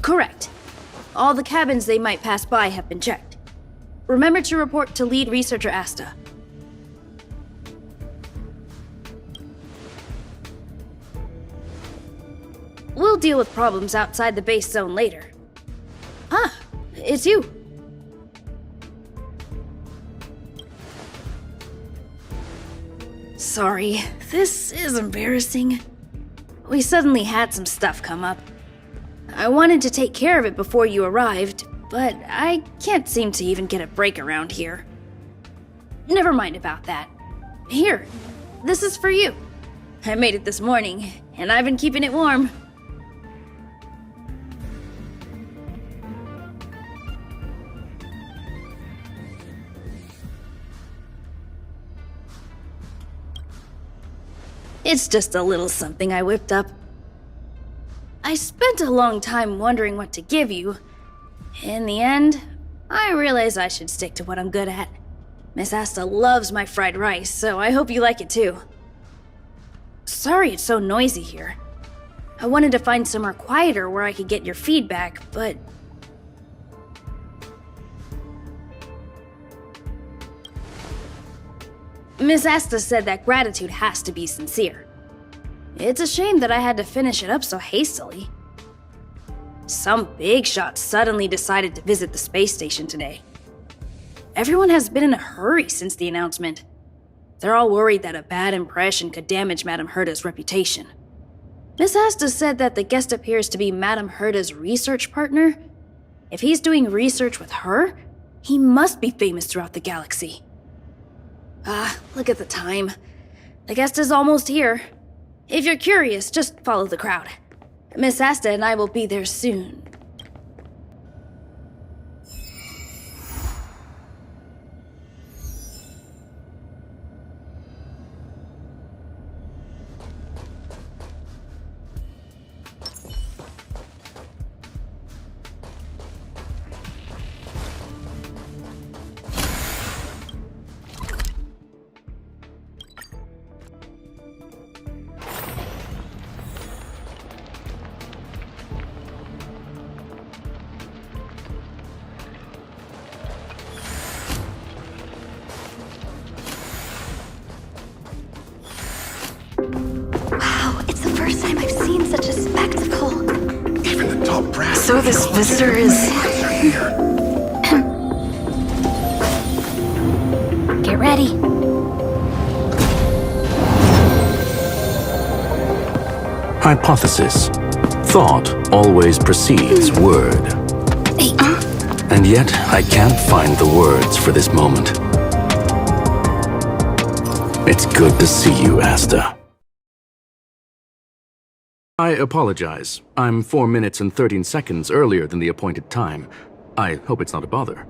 Correct. All the cabins they might pass by have been checked. Remember to report to lead researcher Asta. We'll deal with problems outside the base zone later. Ah, it's you. Sorry, this is embarrassing. We suddenly had some stuff come up. I wanted to take care of it before you arrived, but I can't seem to even get a break around here. Never mind about that. Here, this is for you. I made it this morning, and I've been keeping it warm. It's just a little something I whipped up. I spent a long time wondering what to give you. In the end, I realized I should stick to what I'm good at. Miss Asta loves my fried rice, so I hope you like it too. Sorry it's so noisy here. I wanted to find somewhere quieter where I could get your feedback, but... Miss Asta said that gratitude has to be sincere. It's a shame that I had to finish it up so hastily. Some big shot suddenly decided to visit the space station today. Everyone has been in a hurry since the announcement. They're all worried that a bad impression could damage Madame Herta's reputation. Miss Asta said that the guest appears to be Madame Herta's research partner. If he's doing research with her, he must be famous throughout the galaxy. Ah, look at the time. The guest is almost here. If you're curious, just follow the crowd. Miss Asta and I will be there soon. So this visitor is... Get ready. Hypothesis. Thought always precedes word. And yet, I can't find the words for this moment. It's good to see you, Asta. I apologize. I'm 4 minutes and 13 seconds earlier than the appointed time. I hope it's not a bother.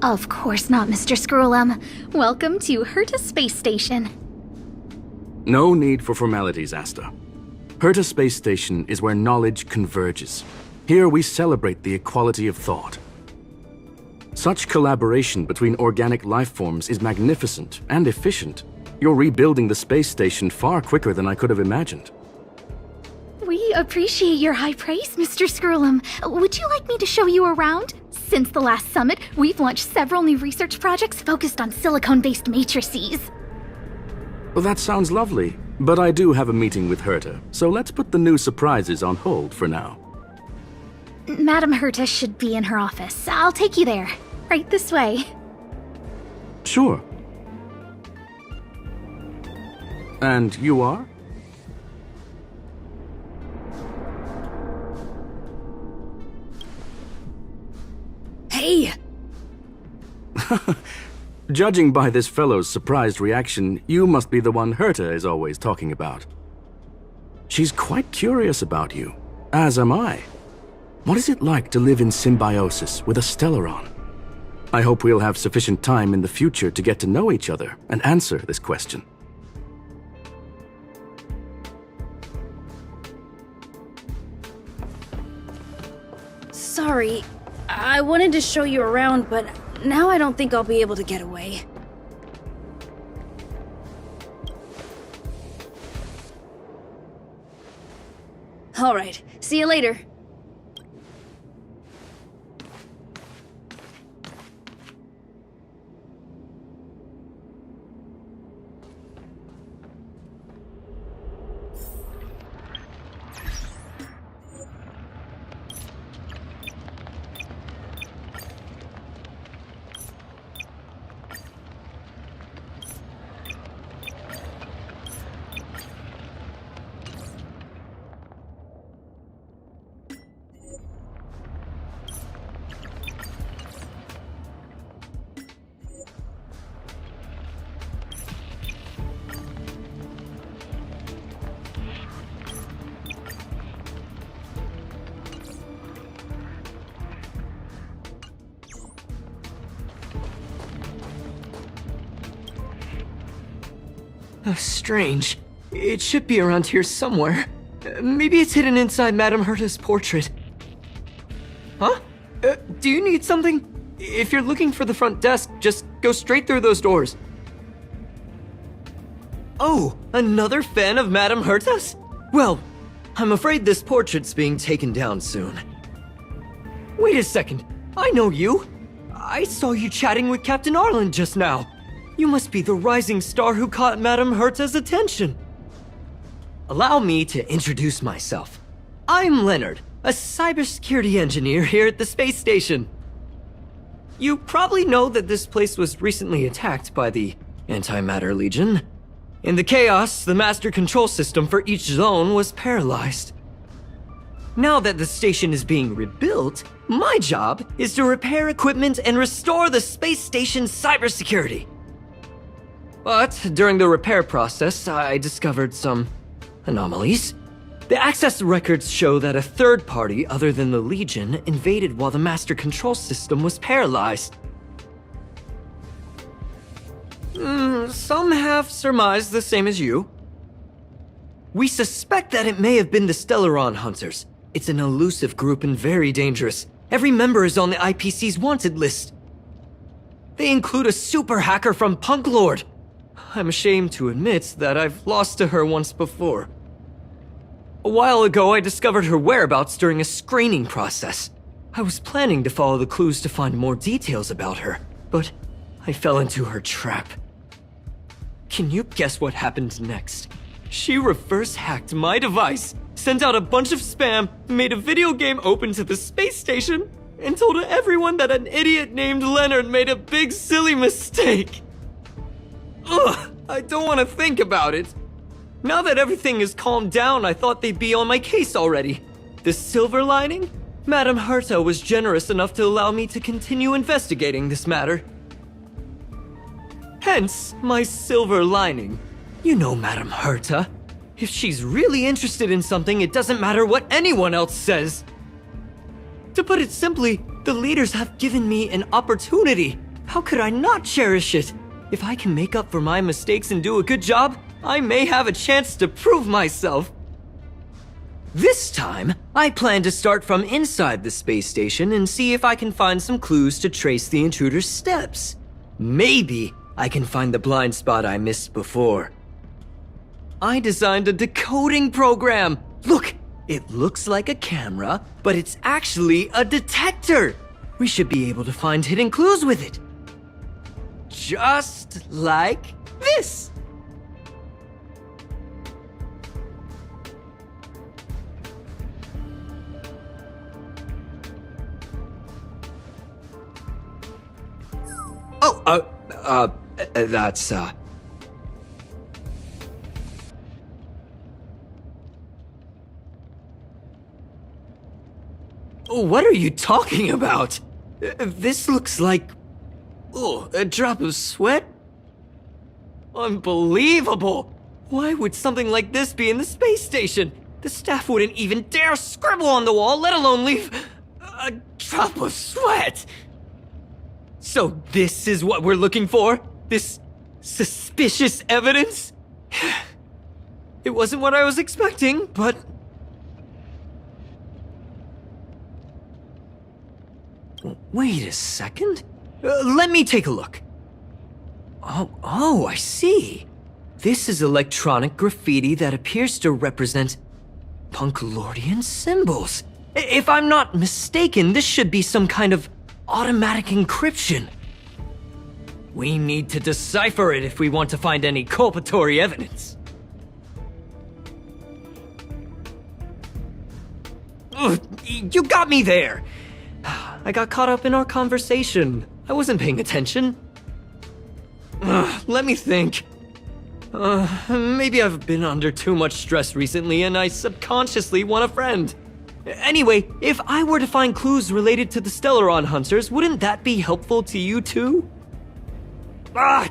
Of course not, Mr. Scrollum. Welcome to Herta Space Station. No need for formalities, Asta. Herta Space Station is where knowledge converges. Here we celebrate the equality of thought. Such collaboration between organic life forms is magnificent and efficient. You're rebuilding the space station far quicker than I could have imagined. We appreciate your high praise, Mr. Scrollum. Would you like me to show you around? Since the last summit, we've launched several new research projects focused on silicone-based matrices. Well, that sounds lovely, but I do have a meeting with Herta, so let's put the new surprises on hold for now. Madame Herta should be in her office. I'll take you there. Right this way. Sure. And you are? Hey! Judging by this fellow's surprised reaction, you must be the one Herta is always talking about. She's quite curious about you, as am I. What is it like to live in symbiosis with a Stellaron? I hope we'll have sufficient time in the future to get to know each other and answer this question. Sorry, I wanted to show you around, but now I don't think I'll be able to get away. Alright, see you later. Strange. It should be around here somewhere. Maybe it's hidden inside Madame Herta's portrait. Huh? Do you need something? If you're looking for the front desk, just go straight through those doors. Oh, another fan of Madame Herta's? Well, I'm afraid this portrait's being taken down soon. Wait a second. I know you. I saw you chatting with Captain Arlen just now. You must be the rising star who caught Madame Herta's attention. Allow me to introduce myself. I'm Leonard, a cybersecurity engineer here at the space station. You probably know that this place was recently attacked by the Antimatter Legion. In the chaos, the master control system for each zone was paralyzed. Now that the station is being rebuilt, my job is to repair equipment and restore the space station's cybersecurity. But during the repair process, I discovered some anomalies. The access records show that a third party other than the Legion invaded while the master control system was paralyzed. Some have surmised the same as you. We suspect that it may have been the Stellaron Hunters. It's an elusive group and very dangerous. Every member is on the IPC's wanted list. They include a super hacker from Punk Lord. I'm ashamed to admit that I've lost to her once before. A while ago, I discovered her whereabouts during a screening process. I was planning to follow the clues to find more details about her, but I fell into her trap. Can you guess what happened next? She reverse hacked my device, sent out a bunch of spam, made a video game open to the space station, and told everyone that an idiot named Leonard made a big silly mistake. Ugh, I don't want to think about it. Now that everything is calmed down, I thought they'd be on my case already. The silver lining? Madame Herta was generous enough to allow me to continue investigating this matter. Hence, my silver lining. You know Madame Herta. If she's really interested in something, it doesn't matter what anyone else says. To put it simply, the leaders have given me an opportunity. How could I not cherish it? If I can make up for my mistakes and do a good job, I may have a chance to prove myself. This time, I plan to start from inside the space station and see if I can find some clues to trace the intruder's steps. Maybe I can find the blind spot I missed before. I designed a decoding program. Look, it looks like a camera, but it's actually a detector. We should be able to find hidden clues with it. Just like this. That's, What are you talking about? This looks like... Oh, a drop of sweat? Unbelievable! Why would something like this be in the space station? The staff wouldn't even dare scribble on the wall, let alone leave a drop of sweat! So this is what we're looking for? This suspicious evidence? It wasn't what I was expecting, but... Wait a second. Let me take a look. Oh, I see. This is electronic graffiti that appears to represent Punklordian symbols. If I'm not mistaken, this should be some kind of automatic encryption. We need to decipher it if we want to find any culpatory evidence. Ugh, you got me there! I got caught up in our conversation. I wasn't paying attention. Let me think. Maybe I've been under too much stress recently and I subconsciously want a friend. Anyway, if I were to find clues related to the Stellaron Hunters, wouldn't that be helpful to you too?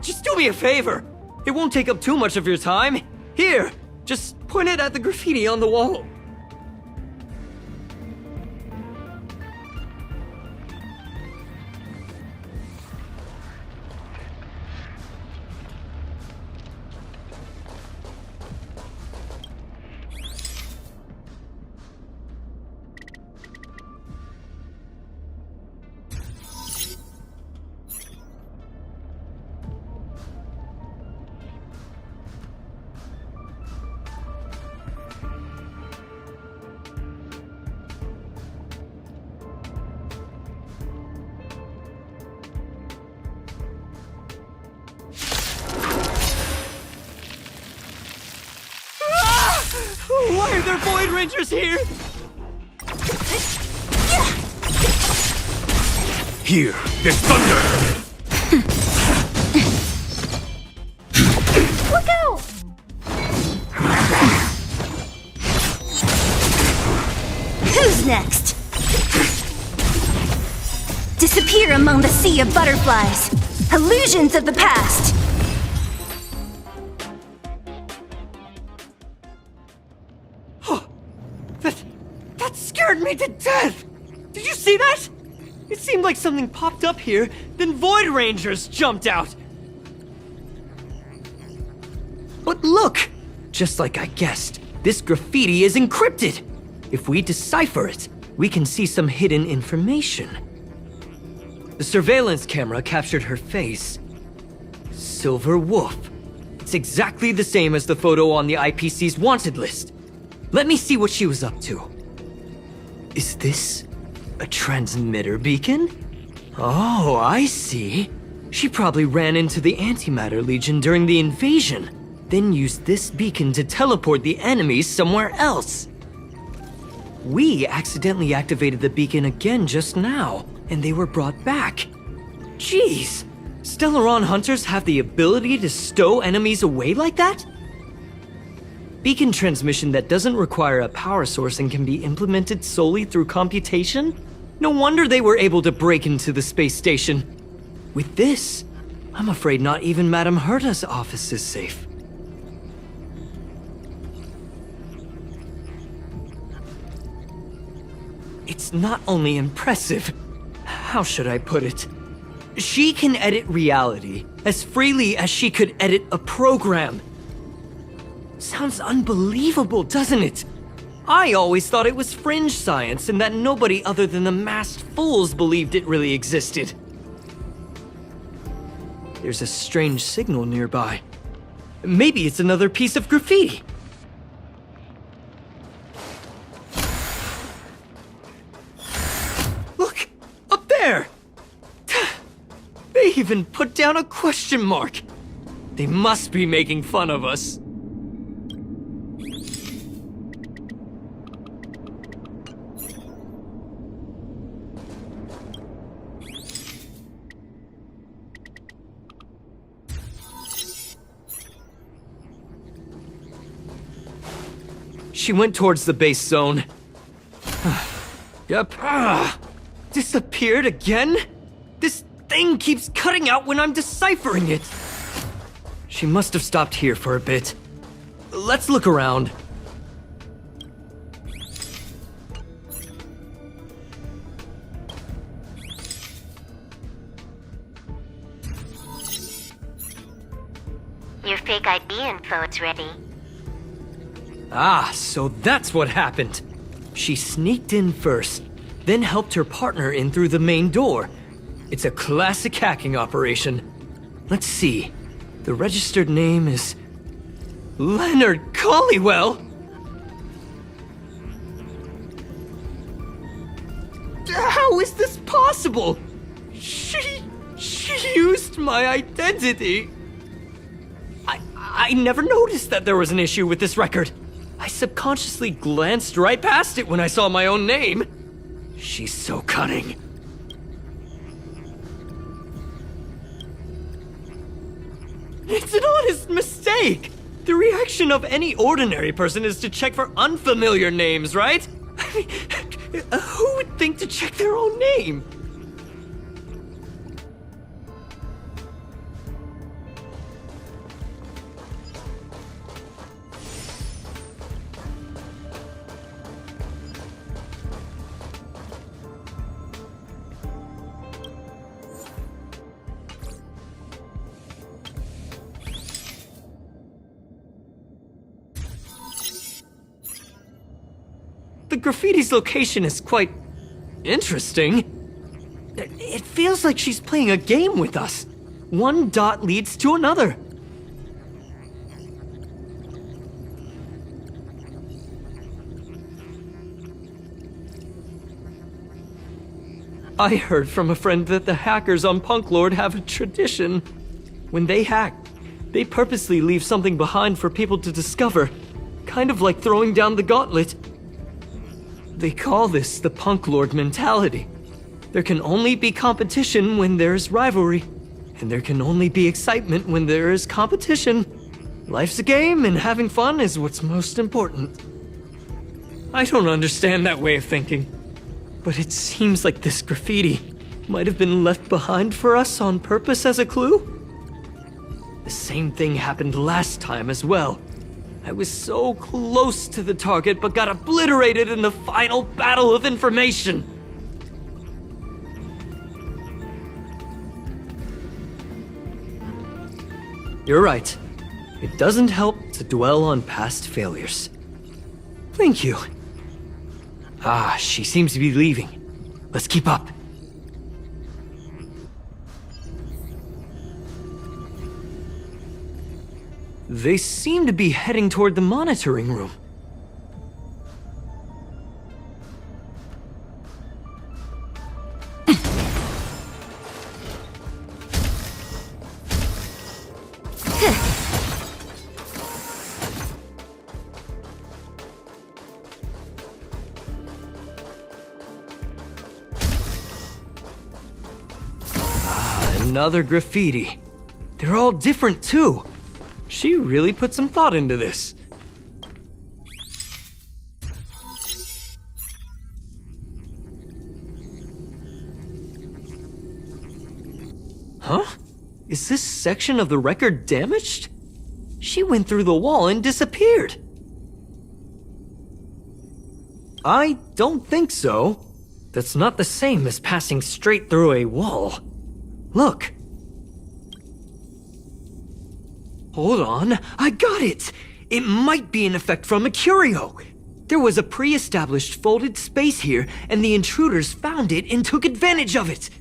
Just do me a favor. It won't take up too much of your time. Here, just point it at the graffiti on the wall. Why are there Void Rangers here? Here, there's thunder! Look out! Who's next? Disappear among the sea of butterflies. Illusions of the past. That scared me to death! Did you see that? It seemed like something popped up here, then Void Rangers jumped out. But look! Just like I guessed, this graffiti is encrypted. If we decipher it, we can see some hidden information. The surveillance camera captured her face. Silver Wolf. It's exactly the same as the photo on the IPC's wanted list. Let me see what she was up to. Is this a transmitter beacon? Oh, I see. She probably ran into the Antimatter Legion during the invasion, then used this beacon to teleport the enemies somewhere else. We accidentally activated the beacon again just now, and they were brought back. Jeez, Stellaron hunters have the ability to stow enemies away like that? Beacon transmission that doesn't require a power source and can be implemented solely through computation? No wonder they were able to break into the space station. With this, I'm afraid not even Madame Herta's office is safe. It's not only impressive, how should I put it? She can edit reality as freely as she could edit a program. Sounds unbelievable, doesn't it? I always thought it was fringe science and that nobody other than the masked fools believed it really existed. There's a strange signal nearby. Maybe it's another piece of graffiti. Look! Up there! They even put down a question mark. They must be making fun of us. She went towards the base zone. Yep. Disappeared again? This thing keeps cutting out when I'm deciphering it. She must have stopped here for a bit. Let's look around. Your fake ID info is ready. Ah, so that's what happened. She sneaked in first, then helped her partner in through the main door. It's a classic hacking operation. Let's see. The registered name is Leonard Collywell. How is this possible? She used my identity. I never noticed that there was an issue with this record. I subconsciously glanced right past it when I saw my own name. She's so cunning. It's an honest mistake! The reaction of any ordinary person is to check for unfamiliar names, right? I mean, who would think to check their own name? The graffiti's location is quite interesting. It feels like she's playing a game with us. One dot leads to another. I heard from a friend that the hackers on Punk Lord have a tradition. When they hack, they purposely leave something behind for people to discover. kind of like throwing down the gauntlet. They call this the punk lord mentality. There can only be competition when there's rivalry, and there can only be excitement when there is competition. Life's a game, and having fun is what's most important. I don't understand that way of thinking, but it seems like this graffiti might have been left behind for us on purpose as a clue. The same thing happened last time as well. I was so close to the target, but got obliterated in the final battle of information. You're right. It doesn't help to dwell on past failures. Thank you. Ah, she seems to be leaving. Let's keep up. They seem to be heading toward the monitoring room. Another graffiti. They're all different too. She really put some thought into this. Huh? Is this section of the record damaged? She went through the wall and disappeared. I don't think so. That's not the same as passing straight through a wall. Look. Hold on, I got it! It might be an effect from a curio. There was a pre-established folded space here, and the intruders found it and took advantage of it.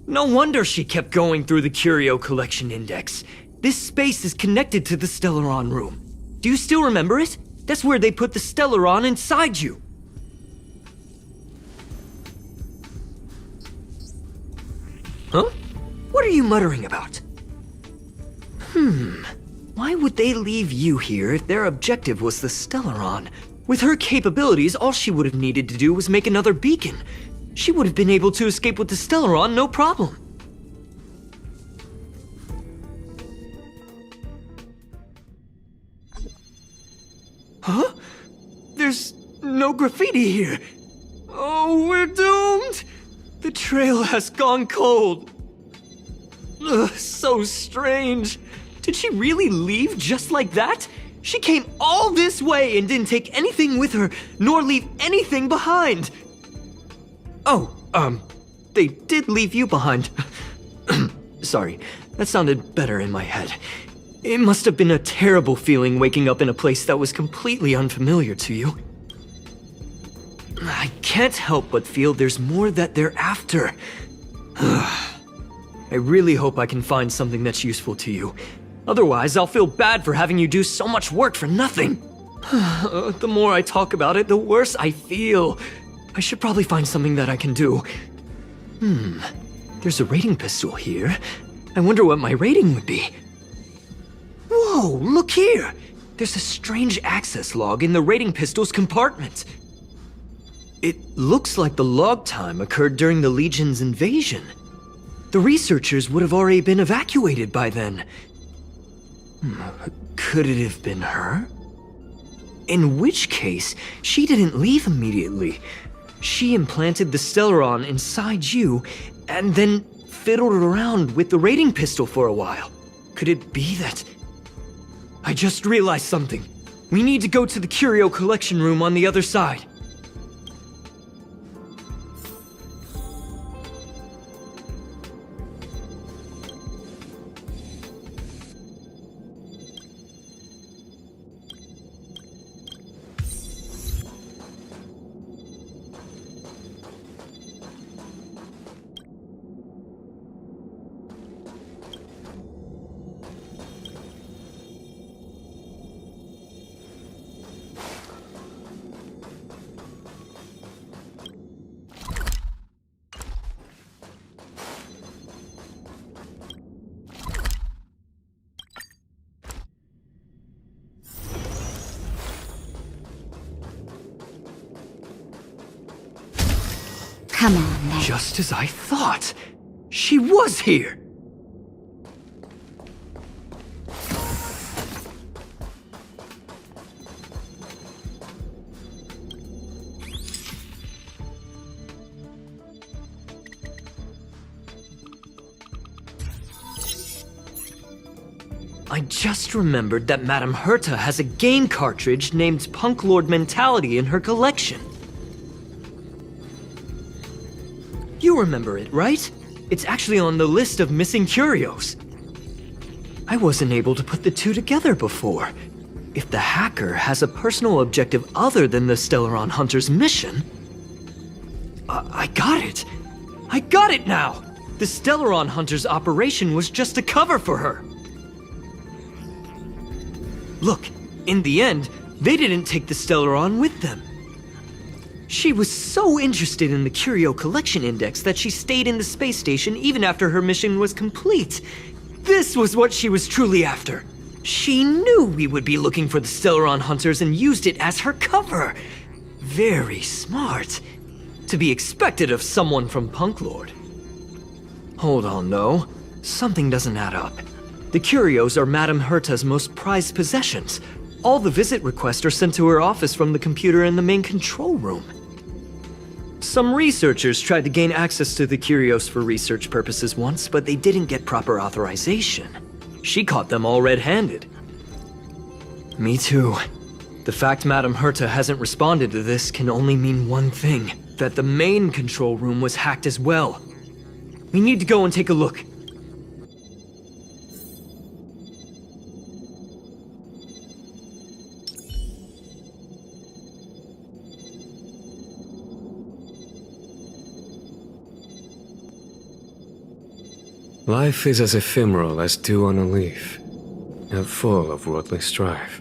No wonder she kept going through the curio collection index. This space is connected to the Stellaron room. Do you still remember it? That's where they put the Stellaron inside you. Huh? What are you muttering about? Why would they leave you here if their objective was the Stellaron? With her capabilities, all she would have needed to do was make another beacon. She would have been able to escape with the Stellaron, no problem. Huh? There's no graffiti here. Oh, we're doomed! The trail has gone cold. Ugh, so strange. Did she really leave just like that? She came all this way and didn't take anything with her, nor leave anything behind. Oh, they did leave you behind. Sorry, that sounded better in my head. It must have been a terrible feeling waking up in a place that was completely unfamiliar to you. I can't help but feel there's more that they're after. I really hope I can find something that's useful to you. Otherwise, I'll feel bad for having you do so much work for nothing. The more I talk about it, the worse I feel. I should probably find something that I can do. There's a rating pistol here. I wonder what my rating would be. Whoa, look here! There's a strange access log in the rating pistol's compartment. It looks like the log time occurred during the Legion's invasion. The researchers would have already been evacuated by then. Could it have been her? In which case, she didn't leave immediately. She implanted the Stellaron inside you, and then fiddled around with the rating pistol for a while. Could it be that... I just realized something. We need to go to the curio collection room on the other side. Come on, then. Just as I thought. She was here! I just remembered that Madame Herta has a game cartridge named Punk Lord Mentality in her collection. You remember it, right? It's actually on the list of missing curios. I wasn't able to put the two together before. If the hacker has a personal objective other than the Stellaron Hunter's mission... I got it! I got it now! The Stellaron Hunter's operation was just a cover for her. Look, in the end, they didn't take the Stellaron with them. She was so interested in the Curio Collection Index that she stayed in the space station even after her mission was complete. This was what she was truly after. She knew we would be looking for the Stellaron Hunters and used it as her cover. Very smart. To be expected of someone from Punk Lord. Hold on, though. Something doesn't add up. The curios are Madame Herta's most prized possessions. All the visit requests are sent to her office from the computer in the main control room. Some researchers tried to gain access to the curios for research purposes once, but they didn't get proper authorization. She caught them all red-handed. Me too. The fact Madame Herta hasn't responded to this can only mean one thing, that the main control room was hacked as well. We need to go and take a look. Life is as ephemeral as dew on a leaf, and full of worldly strife.